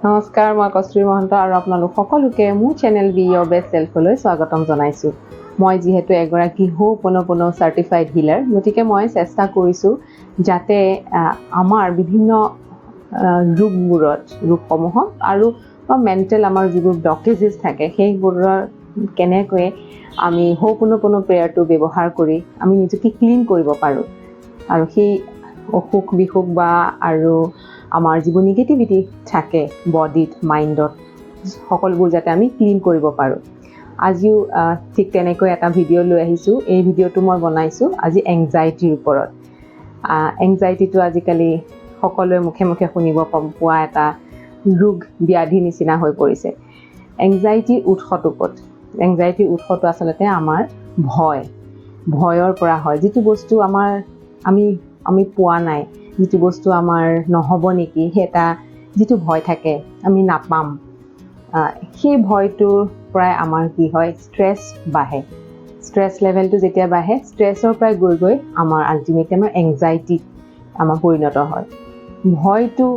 নমস্কাৰ, মই কস্তুৰী মহন্ত আৰু আপোনালোক সকলোকে মোৰ চেনেল বি ইয়ৰ বেষ্ট সেল্ফলৈ স্বাগতম জনাইছোঁ। মই যিহেতু এগৰাকী পোনোপনো চাৰ্টিফাইড হিলাৰ, গতিকে মই চেষ্টা কৰিছোঁ যাতে আমাৰ বিভিন্ন ৰোগসমূহক আৰু মেণ্টেল আমাৰ যিবোৰ ব্লকেজেছ থাকে সেইবোৰৰ কেনেকৈ আমি পোনোপনো প্ৰেয়াৰটো ব্যৱহাৰ কৰি আমি নিজকে ক্লিন কৰিব পাৰোঁ আৰু সেই অসুখ বিসুখ বা আৰু আমাৰ যিবোৰ নিগেটিভিটি থাকে বডিত মাইণ্ডত সকলোবোৰ যাতে আমি ক্লিন কৰিব পাৰোঁ। আজিও ঠিক তেনেকৈ এটা ভিডিঅ' লৈ আহিছোঁ। এই ভিডিঅ'টো মই বনাইছোঁ আজি এংজাইটিৰ ওপৰত। এংজাইটিটো আজিকালি সকলোৱে মুখে মুখে শুনিব পোৱা এটা ৰোগ ব্যাধি নিচিনা হৈ পৰিছে। এংজাইটিৰ উৎসটো ক'ত? এংজাইটিৰ উৎসটো আচলতে আমাৰ ভয়ৰ পৰা হয়। যিটো বস্তু আমি পোৱা নাই, যিটো বস্তু আমাৰ নহ'ব নেকি, সেই এটা যিটো ভয় থাকে আমি নাপাম, সেই ভয়টোৰ পৰাই আমাৰ কি হয় ষ্ট্ৰেছ বাঢ়ে। ষ্ট্ৰেছ লেভেলটো যেতিয়া বাঢ়ে, ষ্ট্ৰেছৰ পৰাই গৈ গৈ আমাৰ আল্টিমেটলি আমাৰ এংজাইটিত আমাৰ পৰিণত হয়। ভয়টো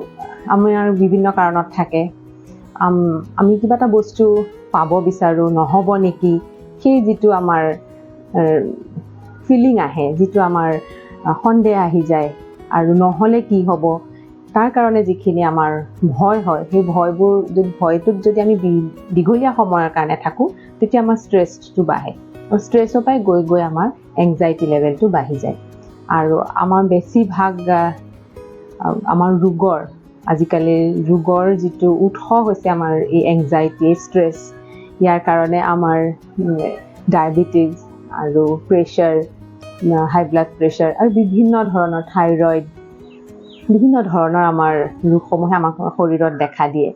আমাৰ বিভিন্ন কাৰণত থাকে। আমি কিবা এটা বস্তু পাব বিচাৰোঁ, নহ'ব নেকি, সেই যিটো আমাৰ ফিলিং আহে, যিটো আমাৰ সন্দেহ আহি যায় আৰু নহ'লে কি হ'ব, তাৰ কাৰণে যিখিনি আমাৰ ভয় হয়, সেই ভয়টোত যদি আমি দীঘলীয়া সময়ৰ কাৰণে থাকোঁ, তেতিয়া আমাৰ ষ্ট্ৰেছটো বাঢ়ে আৰু ষ্ট্ৰেছৰ পৰাই গৈ গৈ আমাৰ এংজাইটি লেভেলটো বাঢ়ি যায়। আৰু আমাৰ বেছিভাগ আমাৰ আজিকালি ৰোগৰ যিটো উৎস হৈছে আমাৰ এই এংজাইটি, ষ্ট্ৰেছ। ইয়াৰ কাৰণে আমাৰ ডায়েবেটিছ আৰু প্ৰেছাৰ, হাই ব্লাড প্ৰেছাৰ আৰু বিভিন্ন ধৰণৰ থাইৰইড, বিভিন্ন ধৰণৰ আমাৰ ৰোগসমূহে আমাক শৰীৰত দেখা দিয়ে।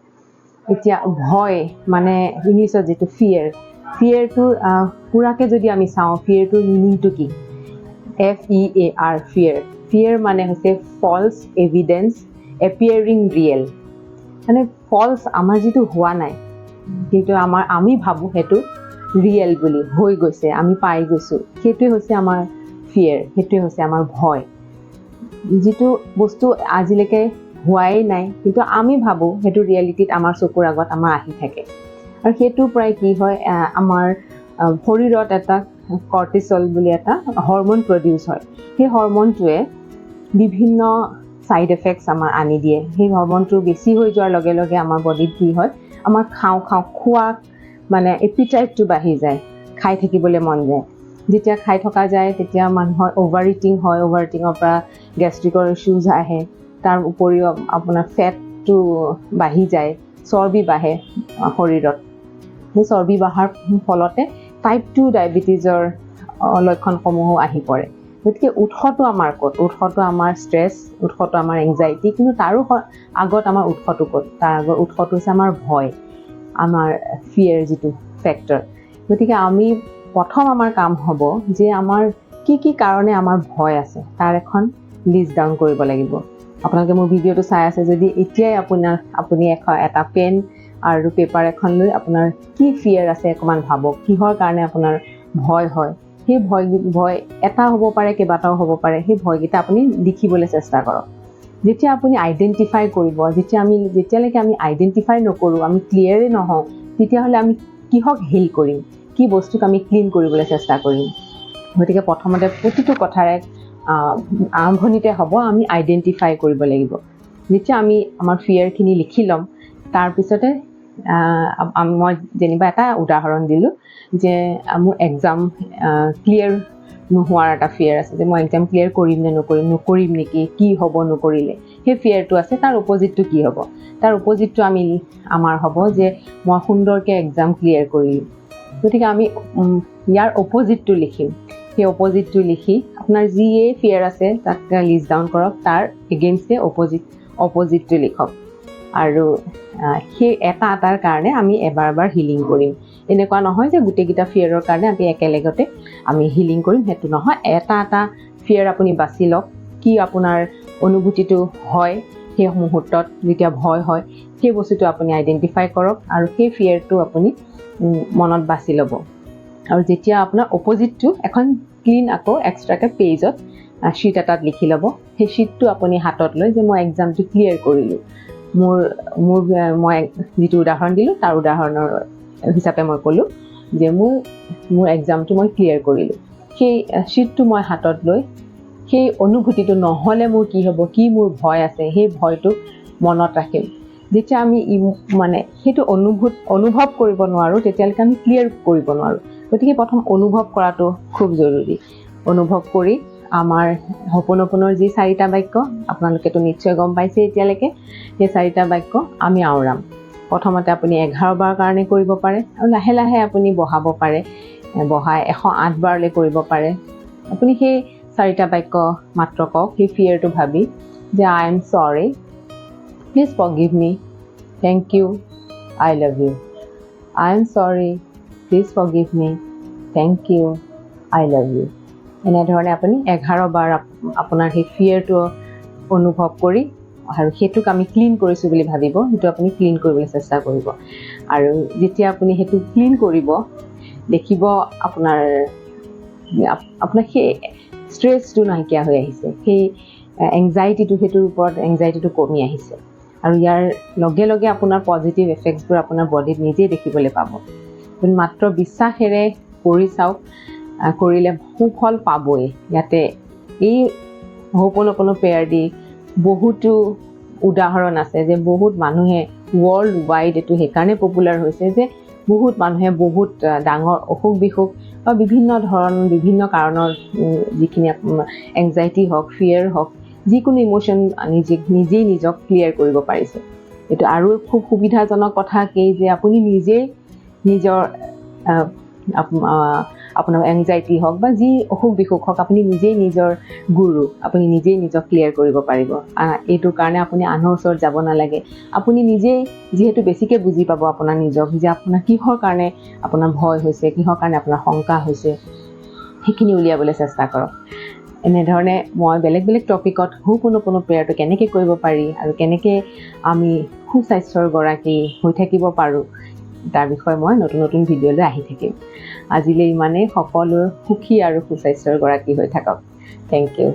এতিয়া ভয় মানে ইংলিছত যিটো ফিয়েৰটোৰ পুৰাকৈ যদি আমি চাওঁ, ফিয়েৰটোৰ মিনিংটো কি? FEAR, ফিয়েৰ মানে হৈছে ফলছ এভিডেন্স এপিয়াৰিং ৰিয়েল। মানে ফলছ আমাৰ যিটো হোৱা নাই, যিটো আমি ভাবোঁ সেইটো ৰিয়েল বুলি হৈ গৈছে, আমি পাই গৈছোঁ, সেইটোৱে হৈছে আমাৰ ফিয়েৰ, সেইটোৱে হৈছে আমাৰ ভয়। যিটো বস্তু আজিলৈকে হোৱাই নাই কিন্তু আমি ভাবোঁ সেইটো ৰিয়েলিটিত আমাৰ চকুৰ আগত আমাৰ আহি থাকে। আৰু সেইটোৰ পৰাই কি হয়, আমাৰ শৰীৰত এটা কৰ্টিচল বুলি এটা হৰম'ন প্ৰডিউচ হয়। সেই হৰম'নটোৱে বিভিন্ন ছাইড এফেক্টছ আমাৰ আনি দিয়ে। সেই হৰম'নটো বেছি হৈ যোৱাৰ লগে লগে আমাৰ বডিত কি হয়, আমাৰ খোৱা মানে এপিটাইটটো বাঢ়ি যায়, খাই থাকিবলৈ মন যায়। যেতিয়া খাই থকা যায় তেতিয়া মানুহৰ অভাৰ ইটিং হয়, অভাৰ ইটিঙৰ পৰা গেষ্ট্ৰিকৰ ইছ্যুজ আহে। তাৰ উপৰিও আপোনাৰ ফেটটো বাঢ়ি যায়, চৰ্বি বাঢ়ে শৰীৰত। সেই চৰ্বি বঢ়াৰ ফলতে টাইপ 2 ডায়েবেটিছৰ লক্ষণসমূহো আহি পৰে। গতিকে উৎসটো আমাৰ ক'ত? উৎসটো আমাৰ ষ্ট্ৰেছ, উৎসটো আমাৰ এংজাইটি, কিন্তু তাৰো আগত আমাৰ উৎসটো ক'ত? তাৰ আগৰ উৎসটো হৈছে আমাৰ ভয়, আমাৰ ফিয়েৰ যিটো ফেক্টৰ। গতিকে প্ৰথম আমাৰ কাম হ'ব যে আমাৰ কি কাৰণে আমাৰ ভয় আছে তাৰ এখন লিষ্ট ডাউন কৰিব লাগিব। আপোনালোকে মোৰ ভিডিঅ'টো চাই আছে যদি এতিয়াই আপুনি এটা পেন আৰু পেপাৰ এখন লৈ আপোনাৰ কি ফিয়েৰ আছে অকণমান ভাবক, কিহৰ কাৰণে আপোনাৰ ভয় হয়। সেই ভয় এটা হ'ব পাৰে, কেইবাটাও হ'ব পাৰে। সেই ভয়কেইটা আপুনি লিখিবলৈ চেষ্টা কৰক। যেতিয়া আপুনি আইডেণ্টিফাই কৰিব, যেতিয়ালৈকে আমি আইডেণ্টিফাই নকৰোঁ, আমি ক্লিয়াৰেই নহওঁ, তেতিয়াহ'লে আমি কিহক হিল কৰিম, কি বস্তুক আমি ক্লিন কৰিবলৈ চেষ্টা কৰিম। গতিকে প্ৰথমতে প্ৰতিটো কথাৰে আৰম্ভণিতে হ'ব আমি আইডেণ্টিফাই কৰিব লাগিব। যেতিয়া আমি আমাৰ ফিয়াৰখিনি লিখি ল'ম, তাৰপিছতে মই যেনিবা এটা উদাহৰণ দিলোঁ যে মোৰ এক্সাম ক্লিয়াৰ নোহোৱাৰ এটা ফিয়াৰ আছে, যে মই এক্সাম ক্লিয়াৰ কৰিম নে নকৰিম নেকি, কি হ'ব নকৰিলে, সেই ফিয়াৰটো আছে। তাৰ অপজিটটো কি হ'ব? তাৰ অপজিটটো আমাৰ হ'ব যে মই সুন্দৰকৈ এক্সাম ক্লিয়াৰ কৰিলোঁ। গতিকে আমি ইয়াৰ অপজিটটো লিখিম। সেই অপজিটটো লিখি আপোনাৰ যিয়ে ফিয়াৰ আছে তাক লিষ্ট ডাউন কৰক, তাৰ এগেইনষ্টে অপজিটটো লিখক। আৰু সেই এটাৰ কাৰণে আমি এবাৰ হিলিং কৰিম। এনেকুৱা নহয় যে গোটেইকেইটা ফিয়াৰৰ কাৰণে আমি একেলগতে হিলিং কৰিম, সেইটো নহয়। এটা ফিয়াৰ আপুনি বাছি লওক, কি আপোনাৰ অনুভূতিটো হয় সেই মুহূৰ্তত যেতিয়া ভয় হয়, সেই বস্তুটো আপুনি আইডেণ্টিফাই কৰক আৰু সেই ফিয়াৰটো আপুনি মনত বাছি ল'ব। আৰু যেতিয়া আপোনাৰ অপজিটটো এখন ক্লিন আকৌ এক্সট্ৰাকৈ পেজত শ্বীট এটাত লিখি ল'ব। সেই শ্বীটটো আপুনি হাতত লৈ যে মই এক্সামটো ক্লিয়াৰ কৰিলোঁ, মই যিটো উদাহৰণ দিলোঁ তাৰ উদাহৰণৰ হিচাপে মই ক'লোঁ যে মোৰ এক্সামটো মই ক্লিয়াৰ কৰিলোঁ। সেই শ্বীটটো মই হাতত লৈ সেই অনুভূতিটো নহ'লে মোৰ কি হ'ব, কি মোৰ ভয় আছে, সেই ভয়টো মনত ৰাখিম। যেতিয়া আমি মানে সেইটো অনুভৱ কৰিব নোৱাৰোঁ তেতিয়ালৈকে আমি ক্লিয়াৰ কৰিব নোৱাৰোঁ। গতিকে প্ৰথম অনুভৱ কৰাটো খুব জৰুৰী। অনুভৱ কৰি আমাৰ হোপোনোপোনোৰ যি 4টা বাক্য আপোনালোকেতো নিশ্চয় গম পাইছে এতিয়ালৈকে, সেই 4টা বাক্য আমি আওৰাম। প্ৰথমতে আপুনি 11 বাৰ কাৰণে কৰিব পাৰে আৰু লাহে লাহে আপুনি বঢ়াব পাৰে, বঢ়াই 108 বাৰলৈ কৰিব পাৰে। আপুনি সেই 4টা বাক্য মাত্ৰ কওক, সেই ফিয়াৰটো ভাবি যে I am sorry, please forgive me, thank you, I love you. I am sorry, please forgive me, thank you, I love you. এনেধৰণে আপুনি 11 বাৰ আপোনাৰ সেই ফিয়াৰটো অনুভৱ কৰি আৰু সেইটোক আমি ক্লিন কৰিছোঁ বুলি ভাবিব, সেইটো আপুনি ক্লিন কৰিবলৈ চেষ্টা কৰিব। আৰু যেতিয়া আপুনি সেইটো ক্লিন কৰিব দেখিব আপোনাৰ সেই ষ্ট্ৰেছটো নাইকিয়া হৈ আহিছে, সেই এংজাইটিটো, সেইটোৰ ওপৰত এংজাইটিটো কমি আহিছে। আৰু ইয়াৰ লগে লগে আপোনাৰ পজিটিভ এফেক্টছবোৰ আপোনাৰ বডিত নিজেই দেখিবলৈ পাব। আপুনি মাত্ৰ বিশ্বাসেৰে কৰি চাওক, কৰিলে সুফল পাবই। ইয়াতে এই হোপোনোপোনো প্ৰেয়াৰ দি বহুতো উদাহৰণ আছে যে বহুত মানুহে ৱৰ্ল্ড ৱাইড এইটো সেইকাৰণে পপুলাৰ হৈছে যে বহুত মানুহে বহুত ডাঙৰ অসুখ বিসুখ বা বিভিন্ন কাৰণৰ যিখিনি এংজাইটি হওক, ফিয়াৰ হওক, যিকোনো ইম'শ্যন নিজেই নিজক ক্লিয়াৰ কৰিব পাৰিছে। এইটো আৰু খুব সুবিধাজনক কথা কি যে আপুনি নিজেই নিজৰ আপোনাৰ এংজাইটি হওক বা যি অসুখ বিসুখ হওক, আপুনি নিজেই নিজৰ গুৰু, আপুনি নিজেই নিজক ক্লিয়াৰ কৰিব পাৰিব। এইটোৰ কাৰণে আপুনি আনৰ ওচৰত যাব নালাগে। আপুনি নিজেই যিহেতু বেছিকৈ বুজি পাব আপোনাৰ নিজক, যে আপোনাৰ কিহৰ কাৰণে আপোনাৰ ভয় হৈছে, কিহৰ কাৰণে আপোনাৰ শংকা হৈছে, সেইখিনি উলিয়াবলৈ চেষ্টা কৰক। এনেধৰণে মই বেলেগ বেলেগ টপিকত হোপোনোপোনো প্ৰেয়াৰটো কেনেকৈ কৰিব পাৰি আৰু কেনেকৈ আমি সুস্বাস্থ্যৰ গৰাকী হৈ থাকিব পাৰোঁ তাৰ বিষয়ে মই নতুন নতুন ভিডিঅ'লৈ আহি থাকিম। আজিলৈ ইমানেই। সকলো সুখী আৰু সুস্বাস্থ্যৰ গৰাকী হৈ থাকক। Thank U.